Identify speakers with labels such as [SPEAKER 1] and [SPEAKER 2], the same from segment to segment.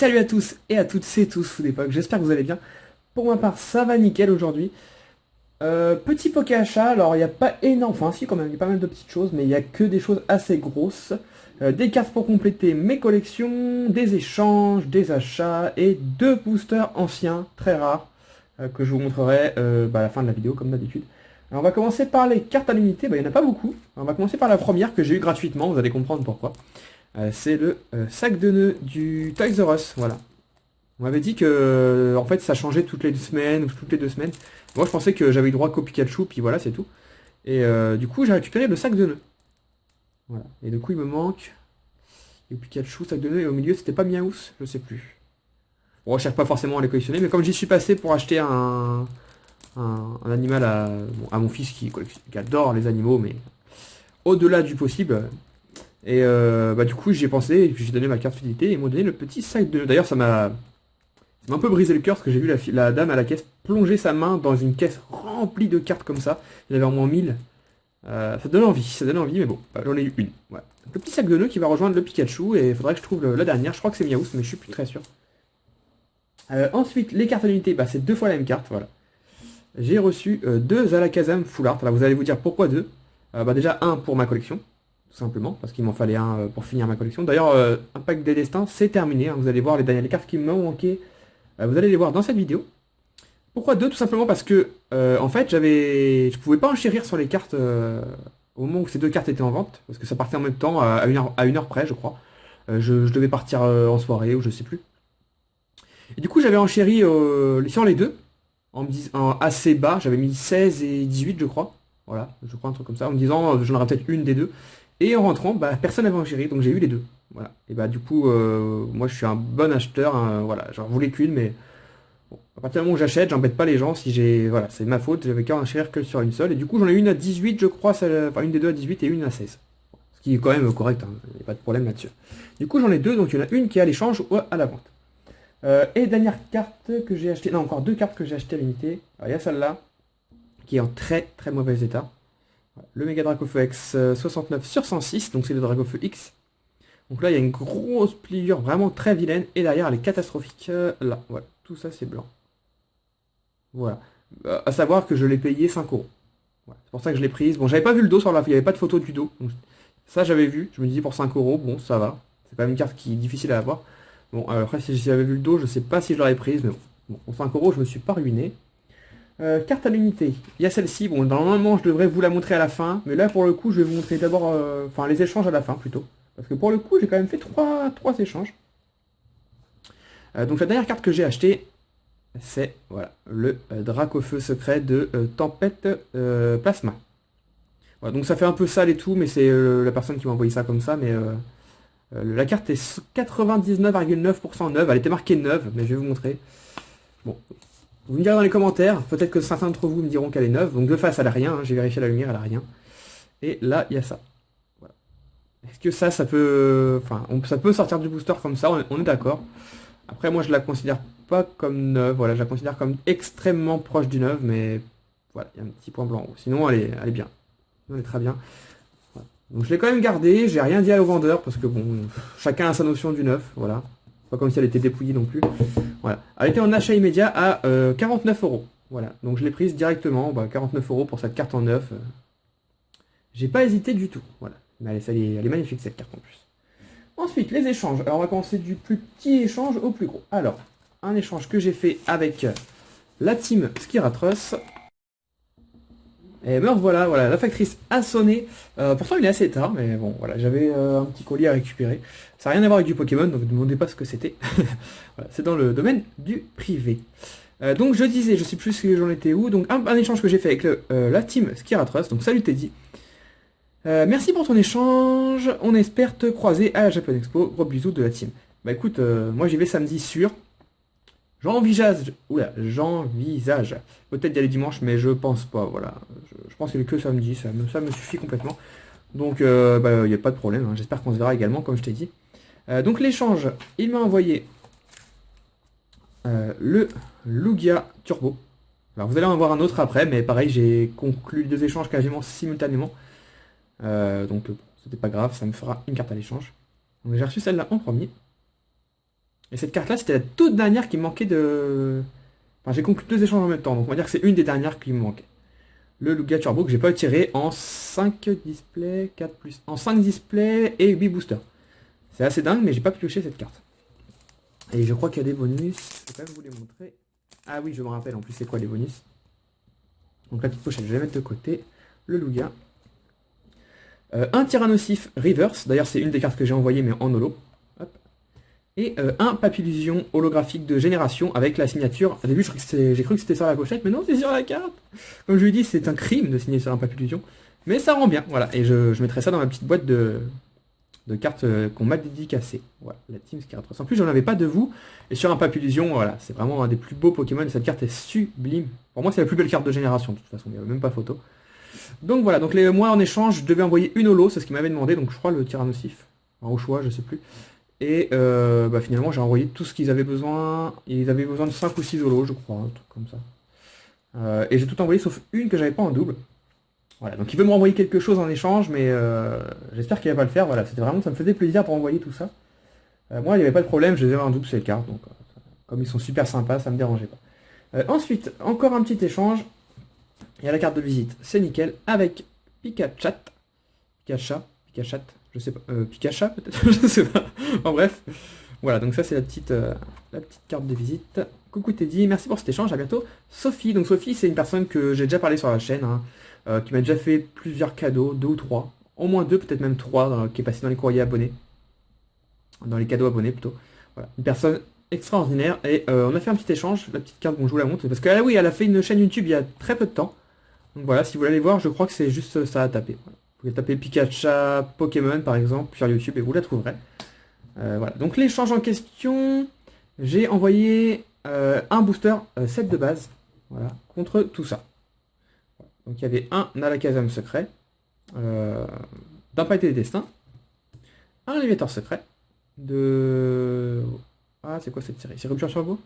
[SPEAKER 1] salut à tous et à toutes, c'est tous Food Epoch, j'espère que vous allez bien. Pour ma part, ça va nickel aujourd'hui. Petit poké achat, alors il n'y a pas énorme, enfin si quand même, il y a pas mal de petites choses, mais il n'y a que des choses assez grosses. Des cartes pour compléter mes collections, des échanges, des achats et deux boosters anciens, très rares, que je vous montrerai à la fin de la vidéo comme d'habitude. Alors on va commencer par les cartes à l'unité, il n'y en a pas beaucoup. On va commencer par la première que j'ai eu gratuitement, vous allez comprendre pourquoi. C'est le sac de nœuds du Toys R Us, voilà. On m'avait dit que en fait ça changeait toutes les semaines ou toutes les 2 semaines. Moi je pensais que j'avais eu droit qu'au Pikachu, puis voilà c'est tout. Et du coup j'ai récupéré le sac de nœuds. Voilà. Et du coup il me manque le Pikachu, sac de nœuds, et au milieu c'était pas Miaous, je sais plus. Bon, je cherche pas forcément à les collectionner, mais comme j'y suis passé pour acheter un animal à mon fils qui adore les animaux, mais au-delà du possible. Et du coup j'y ai pensé, et puis j'ai donné ma carte fidélité, et ils m'ont donné le petit sac de nœuds. D'ailleurs ça m'a un peu brisé le cœur parce que j'ai vu la dame à la caisse plonger sa main dans une caisse remplie de cartes comme ça. Il y en avait au moins 1000. Ça donne envie, mais bon, j'en ai eu une. Voilà. Le petit sac de nœuds qui va rejoindre le Pikachu et il faudrait que je trouve la dernière. Je crois que c'est Miaous, mais je suis plus très sûr. Ensuite, les cartes à l'unité, c'est 2 fois la même carte, voilà. J'ai reçu 2 Alakazam Full Art. Alors vous allez vous dire pourquoi 2. Déjà un pour ma collection, tout simplement, parce qu'il m'en fallait un pour finir ma collection. D'ailleurs, un pack des destins, c'est terminé, hein. Vous allez voir les cartes qui m'ont manqué. Vous allez les voir dans cette vidéo. Pourquoi 2? Tout simplement parce que en fait je pouvais pas enchérir sur les cartes au moment où ces 2 cartes étaient en vente, parce que ça partait en même temps à une heure près je crois. Je devais partir en soirée ou je sais plus. Et du coup j'avais enchéri sur les deux en me disant assez bas, j'avais mis 16 et 18 je crois. Voilà, je crois un truc comme ça, en me disant j'en aurais peut-être une des deux. Et en rentrant, personne n'avait enchéri, donc j'ai eu les deux. Voilà. Et du coup, moi je suis un bon acheteur, hein, voilà, j'en voulais qu'une, mais bon, à partir du moment où j'achète, j'embête pas les gens si j'ai. Voilà, c'est ma faute, j'avais qu'à enchérir que sur une seule. Et du coup j'en ai une à 18, je crois, enfin une des deux à 18 et une à 16. Ce qui est quand même correct, hein, il n'y a pas de problème là-dessus. Du coup j'en ai deux, donc il y en a une qui est à l'échange ou à la vente. Et dernière carte que j'ai acheté, non encore 2 cartes que j'ai achetées à l'unité. Alors il y a celle-là, qui est en très très mauvais état. Le Mega Dracofeu X 69 sur 106, donc c'est le Dracofeu X. Donc là il y a une grosse pliure vraiment très vilaine, et derrière elle est catastrophique. Là, voilà, tout ça c'est blanc. Voilà. À savoir que je l'ai payé 5 euros. Voilà. C'est pour ça que je l'ai prise. Bon, j'avais pas vu le dos sur la il n'y avait pas de photo du dos. Donc, ça j'avais vu, je me disais pour 5 euros, bon ça va. C'est quand même une carte qui est difficile à avoir. Bon, après si j'avais vu le dos, je sais pas si je l'aurais prise, mais bon, pour 5 euros je me suis pas ruiné. Carte à l'unité, il y a celle-ci, bon normalement je devrais vous la montrer à la fin, mais là pour le coup je vais vous montrer d'abord, enfin les échanges à la fin plutôt, parce que pour le coup j'ai quand même fait 3 échanges. Donc la dernière carte que j'ai achetée, c'est voilà, le Dracofeu secret de Tempête Plasma. Voilà, donc ça fait un peu sale et tout, mais c'est la personne qui m'a envoyé ça comme ça, mais la carte est 99,9% neuve, elle était marquée neuve, mais je vais vous montrer. Bon, vous me direz dans les commentaires, peut-être que certains d'entre vous me diront qu'elle est neuve. Donc de face, elle a rien, hein, j'ai vérifié la lumière, elle a rien. Et là, il y a ça. Voilà. Est-ce que ça peut... Enfin, ça peut sortir du booster comme ça, on est d'accord. Après, moi, je la considère pas comme neuve, voilà, je la considère comme extrêmement proche du neuf, mais voilà, il y a un petit point blanc en haut. Sinon, elle est bien. Elle est très bien. Voilà. Donc je l'ai quand même gardée, j'ai rien dit au vendeur, parce que bon, chacun a sa notion du neuf, voilà. Pas comme si elle était dépouillée non plus. Voilà. Elle était en achat immédiat à 49 euros. Voilà. Donc je l'ai prise directement. 49 euros pour cette carte en neuf. J'ai pas hésité du tout. Voilà. Mais elle est magnifique cette carte en plus. Ensuite, les échanges. Alors on va commencer du plus petit échange au plus gros. Alors, un échange que j'ai fait avec la team Skiratros. Et me voilà, la factrice a sonné. Pourtant il est assez tard, mais bon, voilà, j'avais un petit colis à récupérer. Ça n'a rien à voir avec du Pokémon, donc ne me demandez pas ce que c'était. Voilà, c'est dans le domaine du privé. Donc je disais, je sais plus si j'en étais où, donc un échange que j'ai fait avec la team Skiratros, donc salut Teddy. Merci pour ton échange, on espère te croiser à la Japan Expo, gros bisous de la team. Bah écoute, moi j'y vais samedi sûr. J'envisage. Peut-être d'y aller dimanche, mais je pense pas, voilà. Je pense qu'il est que samedi, ça me suffit complètement. Donc, il n'y a pas de problème, hein. J'espère qu'on se verra également, comme je t'ai dit. Donc, l'échange, il m'a envoyé le Lugia Turbo. Alors, vous allez en voir un autre après, mais pareil, j'ai conclu les 2 échanges quasiment simultanément. Donc, c'était pas grave, ça me fera une carte à l'échange. Donc, j'ai reçu celle-là en premier. Et cette carte-là, c'était la toute dernière qui me manquait de... Enfin, j'ai conclu 2 échanges en même temps, donc on va dire que c'est une des dernières qui me manquait. Le Lugia Turbo que j'ai pas tiré en 5 displays, 4 plus... En 5 displays et 8 boosters. C'est assez dingue, mais j'ai pas pu piocher cette carte. Et je crois qu'il y a des bonus, je vais quand même vous les montrer. Ah oui, je me rappelle en plus c'est quoi les bonus. Donc la petite pochette, je vais la mettre de côté. Le Lugia. Un Tyrannosif Reverse, d'ailleurs c'est une des cartes que j'ai envoyées mais en holo. Hop. Et un Papillusion holographique de génération avec la signature. Au début j'ai cru que c'était sur la pochette, mais non c'est sur la carte. Comme je lui ai dit, c'est un crime de signer sur un Papillusion. Mais ça rend bien, voilà. Et je mettrai ça dans ma petite boîte de cartes qu'on m'a dédicacées. Voilà, la Team Skyratros. En plus j'en avais pas de vous. Et sur un Papillusion, voilà, c'est vraiment un des plus beaux Pokémon. Et cette carte est sublime. Pour moi c'est la plus belle carte de génération, de toute façon, il n'y a même pas photo. Donc voilà, donc moi en échange, je devais envoyer une holo, c'est ce qu'il m'avait demandé, donc je crois le Tyrannosif, enfin, au choix, je sais plus. Et finalement j'ai envoyé tout ce qu'ils avaient besoin, ils avaient besoin de 5 ou 6 holos, je crois, un truc comme ça. Et j'ai tout envoyé sauf une que j'avais pas en double. Voilà, donc il veut me renvoyer quelque chose en échange, mais j'espère qu'il va pas le faire, voilà, c'était vraiment, ça me faisait plaisir pour envoyer tout ça. Moi il n'y avait pas de problème, je les avais en double, c'est le cas, donc comme ils sont super sympas, ça me dérangeait pas. Ensuite, encore un petit échange. Il y a la carte de visite, c'est nickel, avec Pikachat, Pikachat, je sais pas, Pikacha peut-être, je sais pas. En bref, voilà, donc ça c'est la petite carte de visite. Coucou Teddy, merci pour cet échange, à bientôt. Sophie, donc Sophie c'est une personne que j'ai déjà parlé sur la chaîne, hein, qui m'a déjà fait plusieurs cadeaux, 2 ou 3, au moins 2, peut-être même 3, qui est passé dans les courriers abonnés, dans les cadeaux abonnés plutôt. Voilà, une personne extraordinaire, et on a fait un petit échange, la petite carte, bon je vous la montre, parce qu'elle oui, elle a fait une chaîne YouTube il y a très peu de temps. Donc voilà, si vous voulez aller voir, je crois que c'est juste ça à taper. Voilà. Vous pouvez taper Pikachu Pokémon par exemple sur YouTube et vous la trouverez. Voilà, donc l'échange en question, j'ai envoyé un booster set de base, voilà, contre tout ça. Donc il y avait un Alakazam secret, d'un Pailleté des Destins, un Léviator secret, de... Ah, c'est quoi cette série? C'est Rupture Turbo?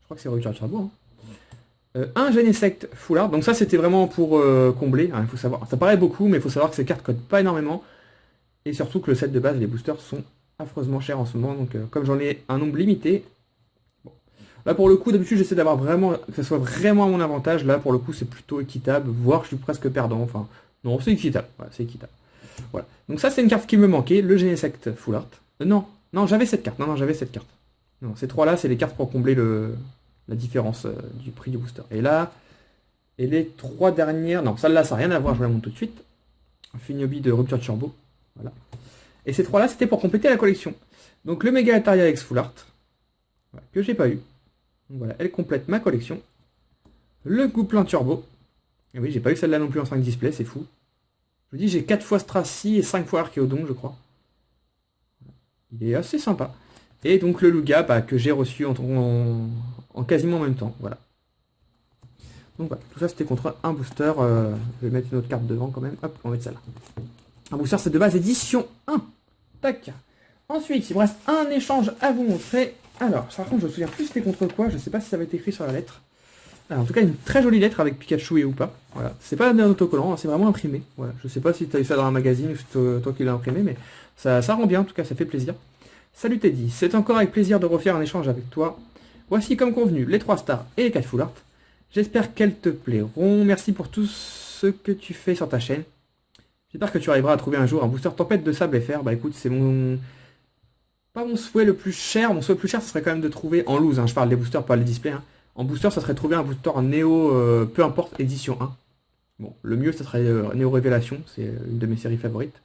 [SPEAKER 1] Je crois que c'est Rupture Turbo, hein. Un Genesect Full Art, donc ça c'était vraiment pour combler, hein, il faut savoir, ça paraît beaucoup, mais il faut savoir que ces cartes codent pas énormément, et surtout que le set de base, les boosters sont affreusement chers en ce moment, donc comme j'en ai un nombre limité, bon. Là pour le coup d'habitude j'essaie d'avoir vraiment, que ça soit vraiment à mon avantage, là pour le coup c'est plutôt équitable, voire je suis presque perdant, enfin, non c'est équitable, voilà, c'est équitable. Voilà, donc ça c'est une carte qui me manquait, le Genesect Full Art, non j'avais cette carte, non j'avais cette carte, non ces trois là c'est les cartes pour combler la différence du prix du booster. Et là, et les 3 dernières, non, celle-là, ça n'a rien à voir, je vous la montre tout de suite. Finiobi de Rupture Turbo, voilà. Et ces 3-là, c'était pour compléter la collection. Donc le Mega Ataria X Full Art, voilà, que j'ai pas eu. Donc voilà, elle complète ma collection. Le Gouplin Turbo, et oui, j'ai pas eu celle-là non plus en 5 displays, c'est fou. Je vous dis, j'ai 4 fois Stracy et 5 fois Archéodon, je crois. Il est assez sympa. Et donc le Lugia que j'ai reçu en quasiment en même temps. Voilà. Donc voilà, tout ça c'était contre un booster. Je vais mettre une autre carte devant quand même. Hop, on va mettre ça là. Un booster c'est de base édition 1. Tac. Ensuite, il me reste un échange à vous montrer. Alors, par contre, je me souviens plus c'était contre quoi. Je sais pas si ça va être écrit sur la lettre. Alors, en tout cas, une très jolie lettre avec Pikachu et ou pas. Voilà. C'est pas un autocollant, hein, c'est vraiment imprimé. Voilà. Je sais pas si tu as eu ça dans un magazine ou si c'est toi qui l'as imprimé, mais ça rend bien, en tout cas, ça fait plaisir. Salut Teddy, c'est encore avec plaisir de refaire un échange avec toi. Voici comme convenu les 3 stars et les 4 full art. J'espère qu'elles te plairont. Merci pour tout ce que tu fais sur ta chaîne. J'espère que tu arriveras à trouver un jour un booster tempête de sable FR. Bah écoute, c'est pas mon souhait le plus cher. Mon souhait le plus cher, ce serait quand même de trouver en loose, hein, je parle des boosters, pas les displays. Hein. En booster, ça serait trouver un booster en Néo, peu importe, édition 1. Bon, le mieux, ça serait Néo Révélation, c'est une de mes séries favorites.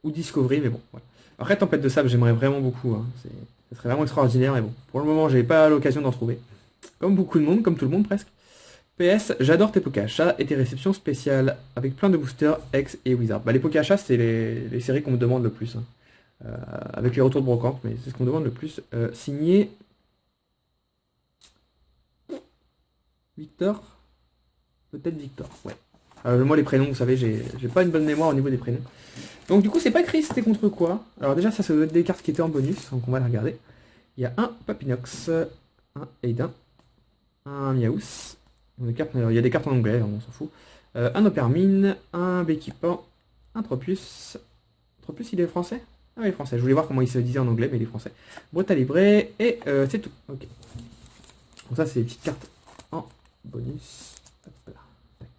[SPEAKER 1] Ou Discovery, mais bon, voilà. Après, Tempête de Sable, j'aimerais vraiment beaucoup. Hein. Ça serait vraiment extraordinaire, mais bon, pour le moment, j'ai pas l'occasion d'en trouver. Comme beaucoup de monde, comme tout le monde presque. PS, j'adore tes Pokéachat et tes réceptions spéciales, avec plein de boosters, X et Wizard. Bah, les Pokéachat, c'est les séries qu'on me demande le plus. Hein. Avec les retours de brocante, mais c'est ce qu'on me demande le plus. Signé Victor. Peut-être Victor, ouais. Moi, les prénoms, vous savez, j'ai pas une bonne mémoire au niveau des prénoms. Donc du coup, c'est pas écrit c'était contre quoi. Alors déjà, ça doit être des cartes qui étaient en bonus, donc on va la regarder. Il y a un Papinox, un Aidin, un Miaus. Il y a des cartes en anglais, on s'en fout. Un Opermine, un Béquipan, un Tropius. Tropius, il est français? Ah oui, français. Je voulais voir comment il se disait en anglais, mais il est français. Breta Libre, et c'est tout. Ok. Donc ça, c'est les petites cartes en bonus. Hop là. Tac.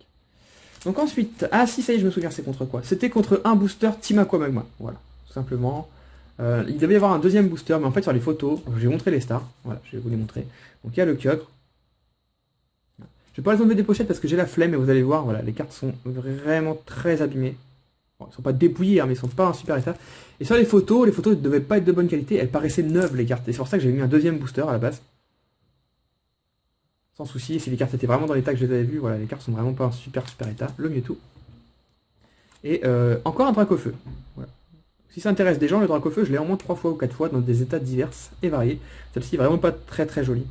[SPEAKER 1] Donc ensuite, ah si, ça y est, je me souviens, c'est contre quoi? C'était contre un booster Team Aqua Magma. Voilà, tout simplement. Il devait y avoir un deuxième booster, mais en fait, sur les photos, je vais montrer les stars. Voilà, je vais vous les montrer. Donc il y a le Kyogre. Je vais pas les enlever des pochettes parce que j'ai la flemme, et vous allez voir, voilà, les cartes sont vraiment très abîmées. Bon, ils sont pas dépouillés, hein, mais ils sont pas en super état. Et sur les photos ne devaient pas être de bonne qualité, elles paraissaient neuves les cartes. Et c'est pour ça que j'avais mis un deuxième booster à la base. Sans souci, si les cartes étaient vraiment dans l'état que je les avais vues, voilà, les cartes sont vraiment pas en super état, le Mewtwo. Et encore un Dracofeu. Voilà. Si ça intéresse des gens, le Dracofeu, je l'ai au moins 3 fois ou 4 fois dans des états divers et variés. Celle-ci est vraiment pas très jolie.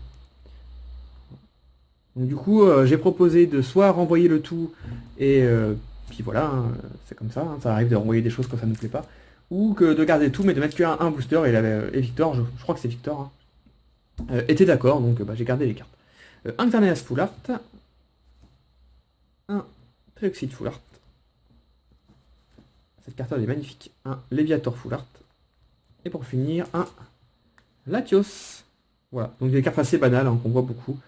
[SPEAKER 1] Donc du coup, j'ai proposé de soit renvoyer le tout, et puis voilà, hein, c'est comme ça, hein, ça arrive de renvoyer des choses quand ça ne nous plaît pas, ou que de garder tout, mais de mettre qu'un booster, et Victor, je crois que c'est Victor, hein, était d'accord, donc j'ai gardé les cartes. Un Xerneas Full Art, un Trioxide Full Art, cette carte elle est magnifique, un Léviator Full Art, et pour finir, un Latios. Voilà, donc des cartes assez banales, hein, qu'on voit beaucoup.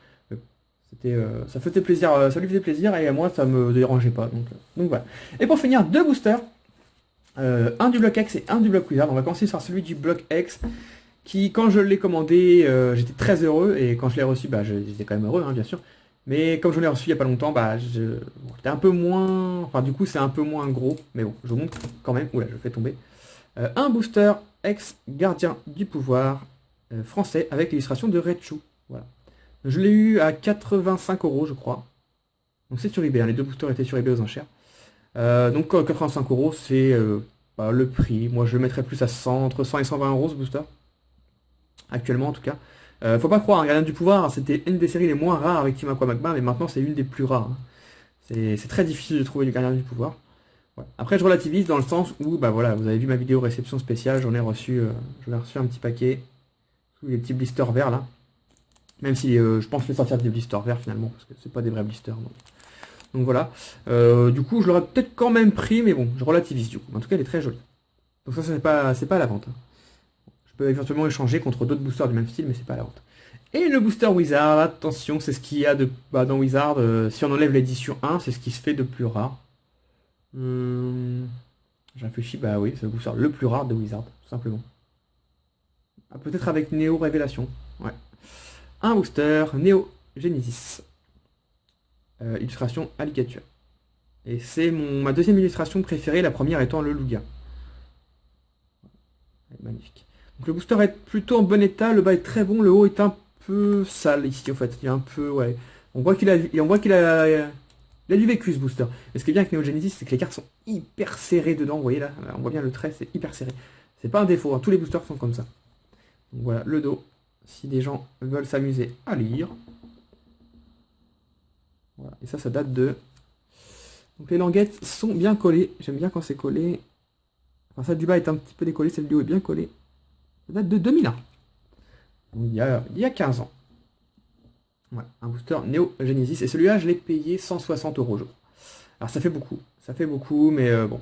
[SPEAKER 1] Ça faisait plaisir, ça lui faisait plaisir, et à moi ça me dérangeait pas. Donc voilà. Et pour finir, 2 boosters. Un du bloc X et un du bloc Wizard. On va commencer par celui du bloc X, qui quand je l'ai commandé, j'étais très heureux, et quand je l'ai reçu, j'étais quand même heureux, hein, bien sûr. Mais comme je l'ai reçu il n'y a pas longtemps, j'étais un peu moins... Enfin du coup c'est un peu moins gros, mais bon, je vous montre quand même. Oula, je fais tomber. Un booster X Gardien du Pouvoir français avec l'illustration de Raichu. Voilà. Je l'ai eu à 85 €, je crois. Donc c'est sur eBay, hein, les 2 boosters étaient sur eBay aux enchères. Donc 85 €, c'est le prix. Moi je le mettrais plus à 100, entre 100 et 120 € ce booster. Actuellement en tout cas. Faut pas croire, un Gardien du Pouvoir, c'était une des séries les moins rares avec Team Aqua Magma, mais maintenant c'est une des plus rares. Hein. C'est très difficile de trouver du Gardien du Pouvoir. Ouais. Après je relativise dans le sens où, voilà, vous avez vu ma vidéo réception spéciale, j'en ai reçu un petit paquet. Sous les petits blisters verts là. Même si je pense les sortir des blisters verts finalement, parce que c'est pas des vrais blisters. Donc voilà. Du coup, je l'aurais peut-être quand même pris, mais bon, je relativise du coup. En tout cas, elle est très jolie. Donc ça, c'est pas à la vente. Hein. Je peux éventuellement échanger contre d'autres boosters du même style, mais c'est pas à la vente. Et le booster Wizard, attention, c'est ce qu'il y a de dans Wizard. Si on enlève l'édition 1, c'est ce qui se fait de plus rare. Je réfléchis, oui, c'est le booster le plus rare de Wizard, tout simplement. Ah, peut-être avec Néo Révélation. Ouais. Un booster Néo Genesis. Illustration Alligator. Et c'est ma deuxième illustration préférée, la première étant le Lugia. Magnifique. Donc le booster est plutôt en bon état, le bas est très bon, le haut est un peu sale ici en fait. Il est un peu, ouais. On voit qu'il a du vécu ce booster. Et ce qui est bien avec Neo Genesis, c'est que les cartes sont hyper serrées dedans, vous voyez là, on voit bien le trait, c'est hyper serré. C'est pas un défaut, hein. Tous les boosters sont comme ça. Donc voilà, le dos, si des gens veulent s'amuser à lire. Voilà. Et ça date de... Donc les languettes sont bien collées. J'aime bien quand c'est collé. Enfin, celle du bas est un petit peu décollée, celle du haut est bien collée. Ça date de 2001. Donc, il y a 15 ans. Voilà, un booster Neo Genesis. Et celui-là, je l'ai payé 160 €, je crois. Alors ça fait beaucoup. Ça fait beaucoup, mais bon.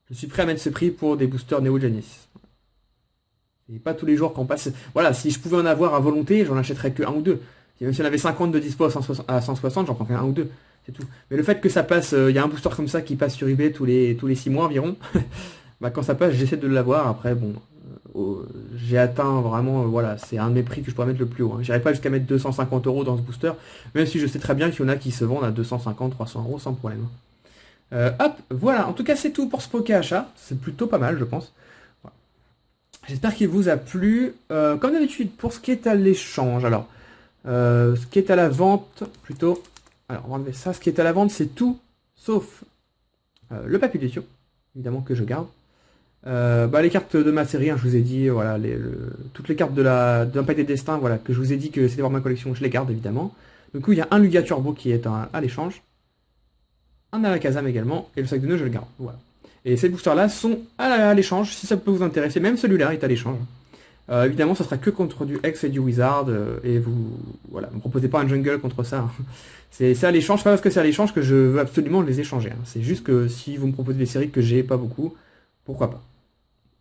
[SPEAKER 1] Je suis prêt à mettre ce prix pour des boosters Neo Genesis. Et pas tous les jours qu'on passe... Voilà, si je pouvais en avoir à volonté, j'en achèterais que un ou deux. Même si on avait 50 de dispo à 160, j'en prendrais un ou deux. C'est tout. Mais le fait que ça passe, il y a un booster comme ça qui passe sur eBay tous les 6 mois environ. Quand ça passe, j'essaie de l'avoir. Après, bon, j'ai atteint vraiment, voilà, c'est un de mes prix que je pourrais mettre le plus haut. Hein. J'irai pas jusqu'à mettre 250 € dans ce booster, même si je sais très bien qu'il y en a qui se vendent à 250, 300 € sans problème. Hop, voilà. En tout cas, c'est tout pour ce Poké Achat. C'est plutôt pas mal, je pense. Voilà. J'espère qu'il vous a plu. Comme d'habitude, pour ce qui est à l'échange, alors... ce qui est à la vente, plutôt... Alors, on va enlever ça. Ce qui est à la vente, c'est tout, sauf le papier d'édition, évidemment, que je garde. Les cartes de ma série, hein, je vous ai dit, voilà, toutes les cartes d'un pack des destins, voilà, que je vous ai dit que c'était pour ma collection, je les garde, évidemment. Du coup, il y a un Lugia Turbo qui est à l'échange. Un Alakazam également, et le sac de nœuds, je le garde. Voilà. Et ces boosters-là sont à l'échange, si ça peut vous intéresser. Même celui-là est à l'échange. Évidemment, ça sera que contre du X et du Wizard, et voilà, ne me proposez pas un jungle contre ça. Hein. C'est à l'échange, pas parce que c'est à l'échange que je veux absolument les échanger. Hein. C'est juste que si vous me proposez des séries que j'ai pas beaucoup, pourquoi pas.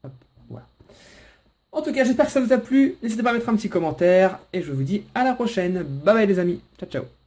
[SPEAKER 1] Hop, En tout cas, j'espère que ça vous a plu. N'hésitez pas à mettre un petit commentaire. Et je vous dis à la prochaine. Bye bye les amis. Ciao ciao.